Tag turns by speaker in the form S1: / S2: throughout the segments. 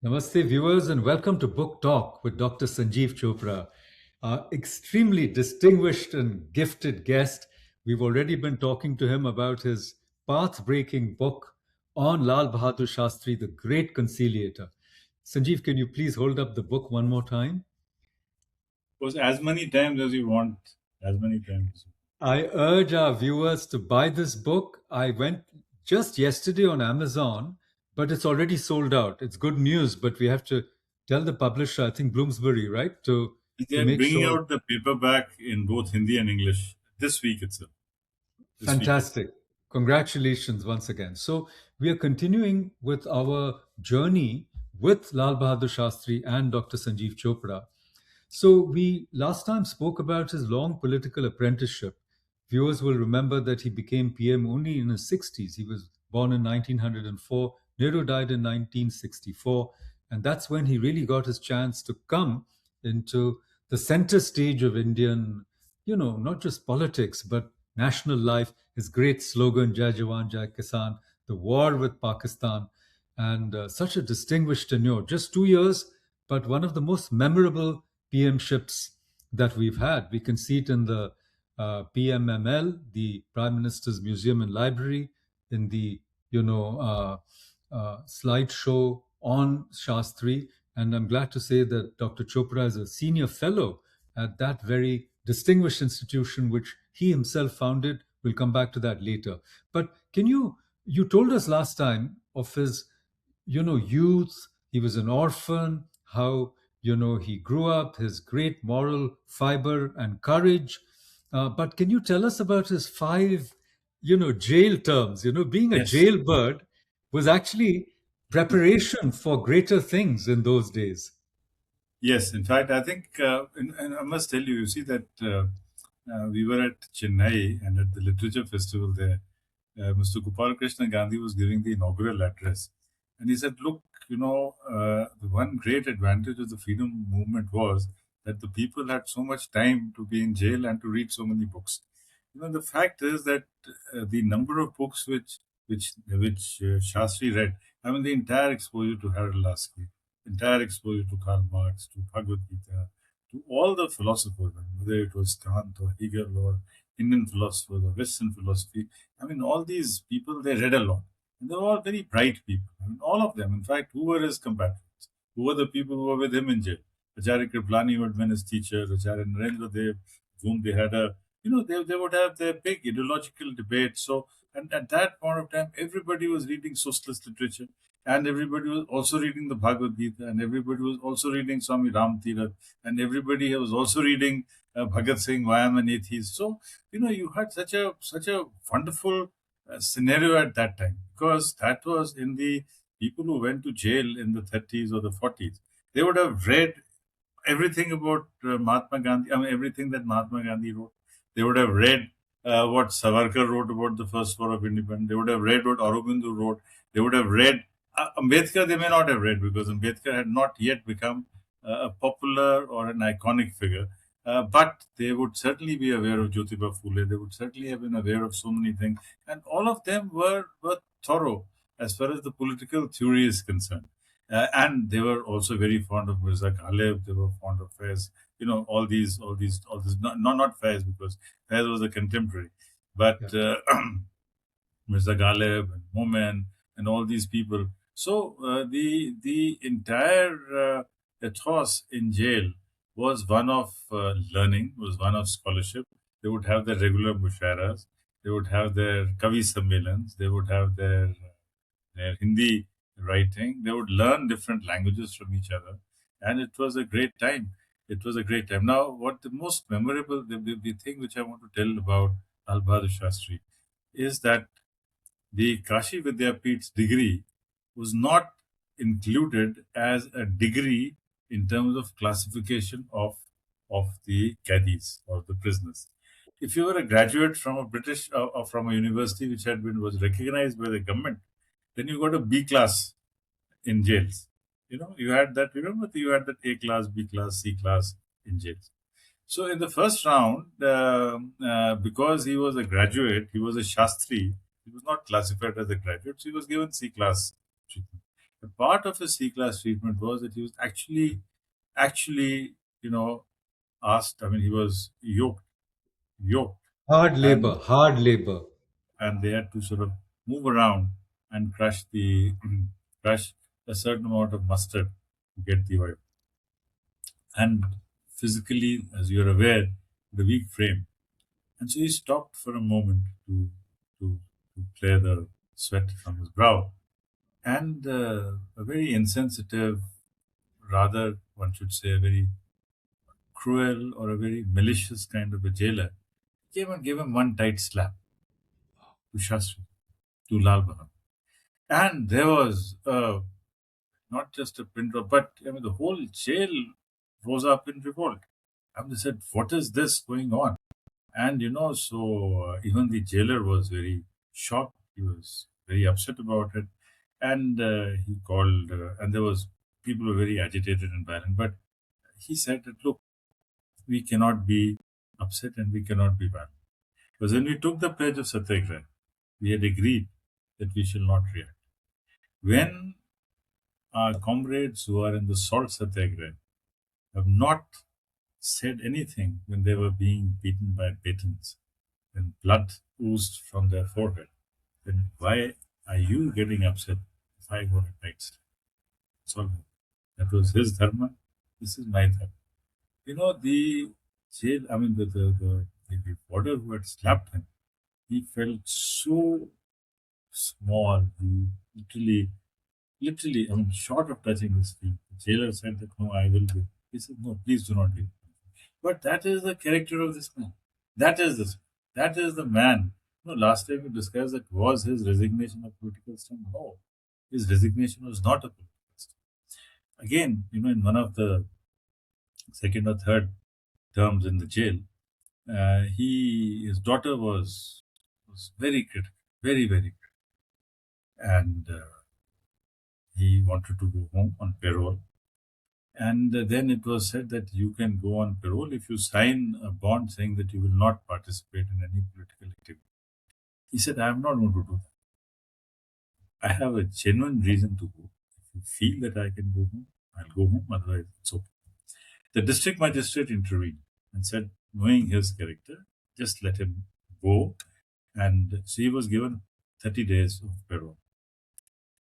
S1: Namaste, viewers, and welcome to Book Talk with Dr. Sanjeev Chopra, our extremely distinguished and gifted guest. We've already been talking to him about his path breaking book on Lal Bahadur Shastri, the Great Conciliator. Sanjeev, can you please hold up the book one more time?
S2: Was as many times as you want, as many times.
S1: I urge our viewers to buy this book. I went just yesterday on Amazon, but it's already sold out. It's good news, but we have to tell the publisher, I think Bloomsbury, right, to
S2: They're
S1: make
S2: bringing
S1: sure.
S2: out the paperback in both Hindi and English this week itself. This week.
S1: Fantastic. Congratulations once again. So, we are continuing with our journey with Lal Bahadur Shastri and Dr. Sanjeev Chopra. So, we last time spoke about his long political apprenticeship. Viewers will remember that he became PM only in his 60s. He was born in 1904, Nehru died in 1964, and that's when he really got his chance to come into the center stage of Indian, not just politics, but national life. His great slogan, Jai Jawan, Jai Kisan, the war with Pakistan, and such a distinguished tenure. Just 2 years, but one of the most memorable PM-ships that we've had. We can see it in the PMML, the Prime Minister's Museum and Library, in the slideshow on Shastri. And I'm glad to say that Dr. Chopra is a senior fellow at that very distinguished institution, which he himself founded. We'll come back to that later. But you told us last time of his, youth. He was an orphan, how, he grew up, his great moral fiber and courage. But can you tell us about his five, jail terms? Being a
S2: Yes,
S1: jailbird was actually preparation for greater things in those days.
S2: yes. In fact, I think, and I must tell you, you see that we were at Chennai and at the Literature Festival there. Mr. Gopal Krishna Gandhi was giving the inaugural address. And he said, look, the one great advantage of the freedom movement was that the people had so much time to be in jail and to read so many books. The fact is that the number of books which Shastri read, I mean, the entire exposure to Harold Lasky, entire exposure to Karl Marx, to Bhagavad Gita, to all the philosophers, whether it was Kant or Hegel or Indian philosophers or Western philosophy. I mean, all these people, they read a lot. And they were all very bright people. I mean, all of them. In fact, who were his compatriots? Who were the people who were with him in jail? Acharya Kriplani would have been his teacher, Acharya Narendra Dev, whom they had they would have their big ideological debate. So, and at that point of time, everybody was reading socialist literature, and everybody was also reading the Bhagavad Gita, and everybody was also reading Swami Ram Tirath, and everybody was also reading Bhagat Singh, Why Am an Atheist. So, you had such a wonderful scenario at that time, because that was in the people who went to jail in the 30s or the 40s. They would have read everything about Mahatma Gandhi. I mean, everything that Mahatma Gandhi wrote. They would have read what Savarkar wrote about the first war of independence. They would have read what Aurobindo wrote. They would have read Ambedkar. They may not have read because Ambedkar had not yet become a popular or an iconic figure. But they would certainly be aware of Jyotiba Phule. They would certainly have been aware of so many things, and all of them were thorough as far as the political theory is concerned. And they were also very fond of Mirza Ghalib. They were fond of Faiz. All these. Not Faiz, because Faiz was a contemporary,
S1: Yeah.
S2: but Mirza Ghalib and Momen and all these people. So the entire ethos in jail was one of learning, was one of scholarship. They would have their regular musharas. They would have their kavi sammelans. They would have their Hindi writing. They would learn different languages from each other, and it was a great time. It was a great time. Now, what the most memorable, the thing which I want to tell about Al Bahadur Shastri is that the Kashi Vidyapith's degree was not included as a degree in terms of classification of the caddies or the prisoners. If you were a graduate from a British or from a university which was recognized by the government, then you got a B class in jails. You had that. Remember, you had that A class, B class, C class in jails. So in the first round, because he was a graduate, he was a Shastri. He was not classified as a graduate, so he was given C class treatment. A part of his C-class treatment was that he was actually, you know, asked. I mean, he was yoked,
S1: Hard
S2: and
S1: labor, hard labor.
S2: they had to sort of move around and crush the crush a certain amount of mustard to get the oil. And physically, as you're aware, the weak frame. And so he stopped for a moment to, to clear the sweat from his brow. And a very insensitive, rather, one should say, a very cruel or a very malicious kind of a jailer came and gave him one tight slap to Shastri, to Lal Bahadur. And there was not just a pin drop, but I mean, the whole jail rose up in revolt. And they said, "What is this going on?" And so even the jailer was very shocked. He was very upset about it, and he called. And there was people were very agitated and violent. But he said that, "Look, we cannot be upset and we cannot be violent, because when we took the pledge of Satyagraha, we had agreed that we shall not react. When our comrades who are in the salt Satyagraha have not said anything when they were being beaten by batons and blood oozed from their forehead, then why are you getting upset if I go to next?" So that was his dharma. This is my dharma. The jail, I mean, the warder who had slapped him, he felt so small. He literally, I mean, short of touching his feet. The jailer said that, "No, I will do." He said, "No, please do not do." But that is the character of this man. That is this. That is the man. Last time we discussed that was his resignation a political stunt. No, his resignation was not a political stunt. Again, in one of the second or third terms in the jail, his daughter was very critical, very very critical, and he wanted to go home on parole. And then it was said that you can go on parole if you sign a bond saying that you will not participate in any political activity. He said, "I am not going to do that. I have a genuine reason to go. If you feel that I can go home, I'll go home. Otherwise, it's okay." The district magistrate intervened and said, knowing his character, just let him go. And so he was given 30 days of parole.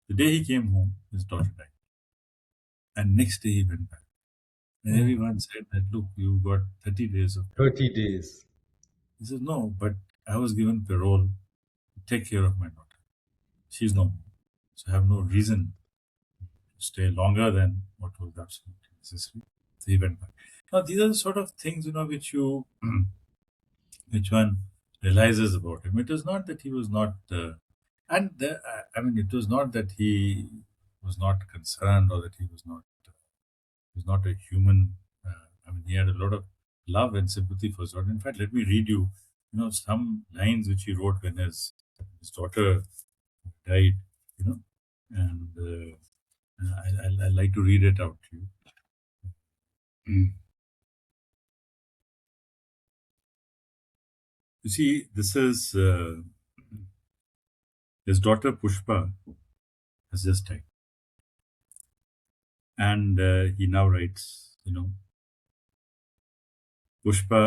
S2: The day he came home, his daughter died. And next day he went back. And everyone said that, "Look, you got 30 days of parole."
S1: 30 days.
S2: He says, "No, but I was given parole to take care of my daughter. She's no more. So I have no reason to stay longer than what was absolutely necessary." So he went back. Now, these are the sort of things, which one realizes about him. It is not that he was not, I mean, it was not that he was not concerned or that he was not a human. I mean, he had a lot of love and sympathy for his daughter. In fact, let me read you, some lines which he wrote when his daughter died, and I'd like to read it out to you. You see, this is his daughter Pushpa has just died. And he now writes, "Pushpa,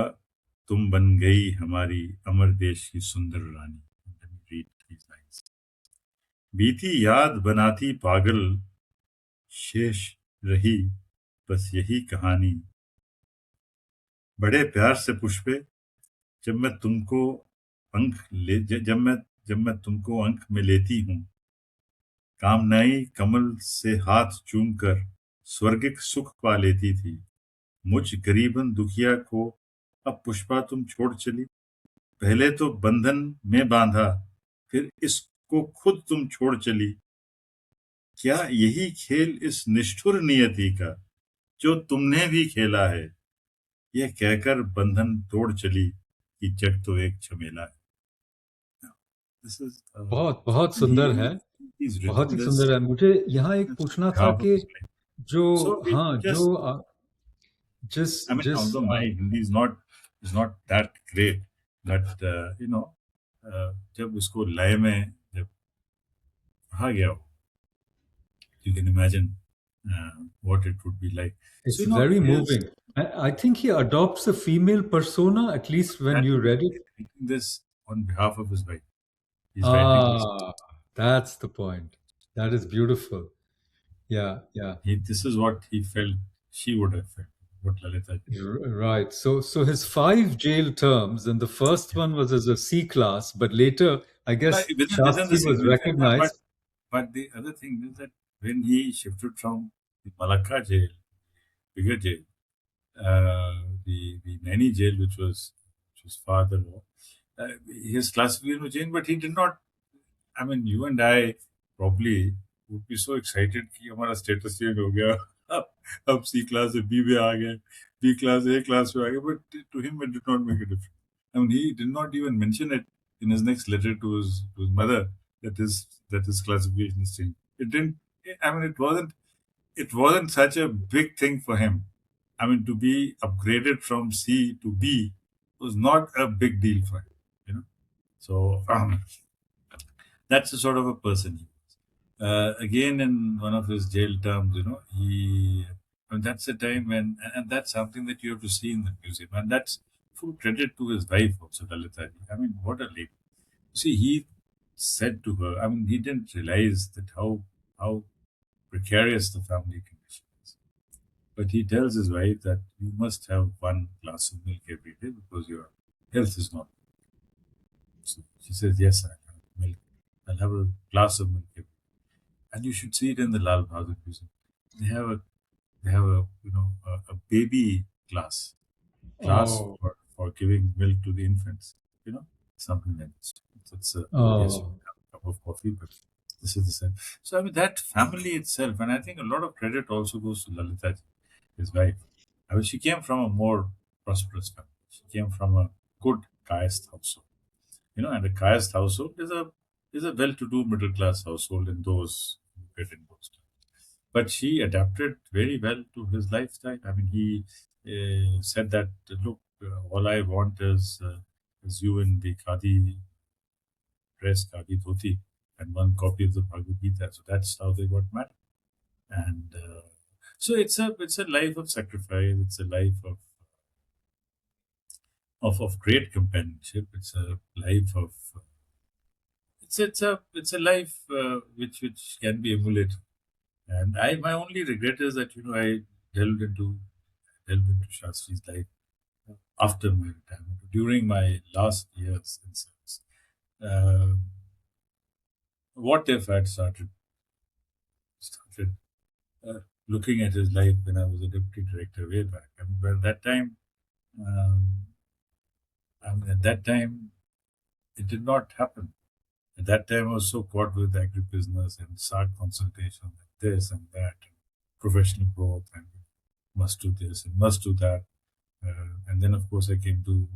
S2: tum ban gayi hamari amar desh ki sundar rani." Let me read these lines. "बीती याद बनाती पागल, शेष रही बस यही कहानी। बड़े प्यार से पुष्पे, जब मैं तुमको जब मैं तुमको अंक में लेती हूँ, कामनाई कमल से हाथ चूम कर स्वर्गिक सुख पा लेती थी। मुझ गरीबन दुखिया को अब पुष्पा तुम छोड़ चली। पहले तो बंधन में बांधा, फिर इसको खुद तुम छोड़ चली। क्या यही खेल इस निष्ठुर नियति का, जो तुमने भी खेला है? यह कहकर बंधन तोड़ चली कि जग तो एक झमेला है." This is
S1: बहुत बहुत सुंदर है,
S2: he's
S1: बहुत
S2: written
S1: ही
S2: this
S1: सुंदर है। मुझे यहाँ एक पूछना था
S2: half of
S1: कि
S2: his life.
S1: जो
S2: So we
S1: हाँ
S2: just,
S1: जो जिस
S2: I mean,
S1: जिस
S2: although my Hindi is not that great, but जब उसको लय में जब कहा गया हो, You can imagine what it would be like. So
S1: It's
S2: you know,
S1: very
S2: his
S1: moving. I think he adopts a female persona, at least when
S2: that
S1: you read it.
S2: writing this on behalf of his wife. He's writing this.
S1: Ah, that's the point. That is beautiful. Yeah, yeah.
S2: This is what he felt she would have felt. What Lalita did.
S1: Right. So his five jail terms, and the first one was as a C class, but later, I guess
S2: Within the
S1: Shastri was
S2: same, in fact,
S1: recognized.
S2: but the other thing is that when he shifted from the Malacca jail, bigger jail, the Naini jail, which was farther, uh, his classification was changed, but he did not. I mean, you and I probably would be so excited कि हमारा status change हो गया. अब C class से B में आ गए, B class A class में आ गए. But to him, it did not make a difference. I mean, he did not even mention it in his next letter to his mother that his classification is changed. It didn't. I mean, it wasn't such a big thing for him. I mean, to be upgraded from C to B was not a big deal for him. You know. So that's the sort of a person he was. Again, in one of his jail terms, and that's a time when, and that's something that you have to see in the museum, and that's full credit to his wife also, Lalita ji. I mean, what a lady. See, he said to her, I mean, he didn't realize that how precarious the family condition is. But he tells his wife that you must have one glass of milk every day because your health is not. So she says, yes, I'll have milk. I'll have a glass of milk every day. And you should see it in the Lal Bahadur Museum. They have a baby glass
S1: Oh,
S2: for giving milk to the infants. Something like this. Yes, you
S1: oh.
S2: can have a cup of coffee, but this is the same. So I mean that family itself, and I think a lot of credit also goes to Lalita, his wife. I mean, she came from a more prosperous family. She came from a good caste household. And a caste household is a well-to-do middle-class household in those who get in those times. But she adapted very well to his lifestyle. I mean, he said that, look, all I want is you in the khadi dress, khadi dhoti, and one copy of the Bhagavad Gita. So that's how they got married. And so it's a life of sacrifice. It's a life of great companionship. It's a life of it's a life which can be emulated. And my only regret is that I delved into delved into Shastri's life after my retirement, during my last years in service. Uh, what if I'd started looking at his life when I was a deputy director way back? I mean, but um, at that time, it did not happen. At that time, I was so caught with agribusiness and SART consultation, and this and that, and professional growth, and must do this and must do that. And then, of course, I came to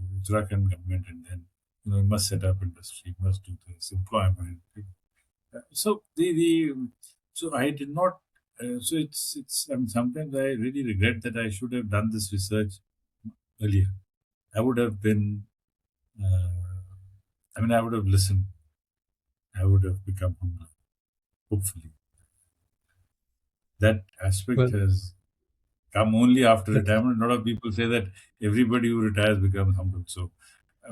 S2: Uttarakhand government, and then you must set up industry, must do this, employment. So so I did not. So it's. I mean, sometimes I really regret that I should have done this research earlier. I would have been. I mean, I would have listened. I would have become humble. Hopefully, that aspect
S1: Well,
S2: has come only after
S1: that's,
S2: retirement. A lot of people say that everybody who retires becomes humble. So,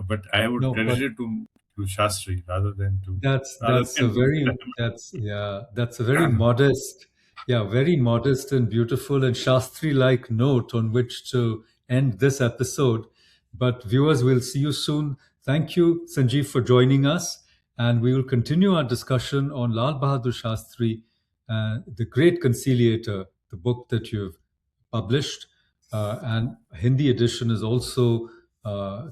S2: but I would
S1: no,
S2: credit
S1: but
S2: it to Shastri rather than to
S1: That's
S2: rather
S1: that's a
S2: than to
S1: very that's yeah that's a very modest, yeah, very modest and beautiful and Shastri like note on which to end this episode. But viewers, we'll see you soon. Thank you, Sanjeev, for joining us, and we will continue our discussion on Lal Bahadur Shastri, the Great Conciliator, the book that you've published, and Hindi edition is also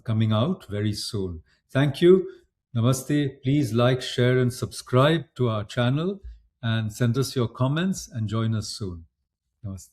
S1: coming out very soon. Thank you. Namaste. Please like, share, and subscribe to our channel and send us your comments and join us soon. Namaste.